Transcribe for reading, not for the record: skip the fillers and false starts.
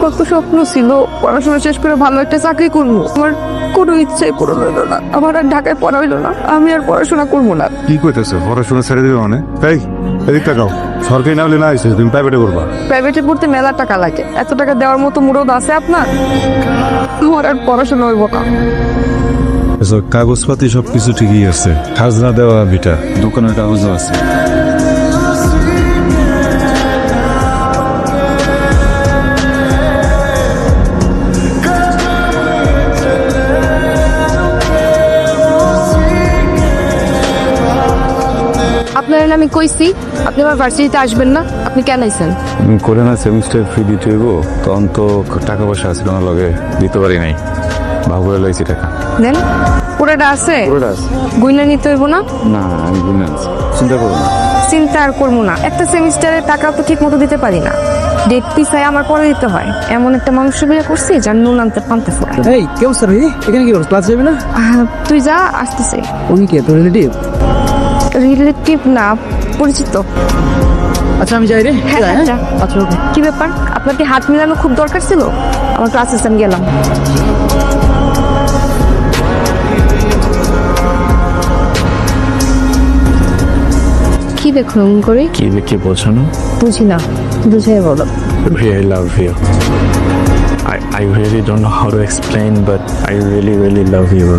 কত স্বপ্ন ছিল পড়াশোনা শেষ করে ভালো একটা চাকরি করবো, আমার কোনো ইচ্ছাই পূরণ হইলো না। আমার আর ঢাকায় পড়া হইলো না, আমি আর পড়াশোনা করবো না। কি কইতেছে পড়াশোনা ছেড়ে দিবে মানে? তাই এদিক তাকাও, সরকারি না হলে না আইসে তুমি প্রাইভেটে করবা। প্রাইভেটে পড়তে মেলা টাকা লাগে, এত টাকা দেওয়ার মতো মুরদ আছে আপনার? আমার আর পড়াশোনা হইব না। কাগজপাতি সবকিছু ঠিকই আছে, খাজনা দেওয়া বিটা, দোকানের কাগজও আছে। আপনার আমি কইছি আপনি আমার ভার্সিটিতে আসবেন না, আপনি কেন আইছেন? করে না সেমিস্টার ফি দিতে হইব, তখন তো টাকা পয়সা আছে কোনো লগে দিতে পারি নাই, ভাবু লাইছি টাকা। দেন পুরোটা আছে, পুরোটা আছে। গুইনা নিতে হইব না? না আমি বুঝলাম, চিন্তা করবো না। চিন্তা আর করবো না, একটা সেমিস্টারের টাকা তো ঠিক মতো দিতে পারি না, ডেট পিছায় আমার পরে দিতে হয়। এমন একটা মানুষের বিয়ে করছি যার নুন আনতে পান্তে ফোড়া। এই কেউ স্যার এখানে কি করছ? ক্লাস যাবে না? তুই যা, আসতেছে। উনি কে, তোর রিলেটিভ? রিলেটিভ না, পরিচিত। আচ্ছা আমি যাই রে। হ্যাঁ, যাই, যা। আচ্ছা ওকে। কি ব্যাপার, আপনার কি হাত মিলানো খুব দরকার ছিল? আমার ক্লাসে আমি গেলাম। কি দেখুন করে? কি দেখে বলছো না? বুঝি না, বুঝাই বলো। I love you. I really don't know how to explain, but I really love you.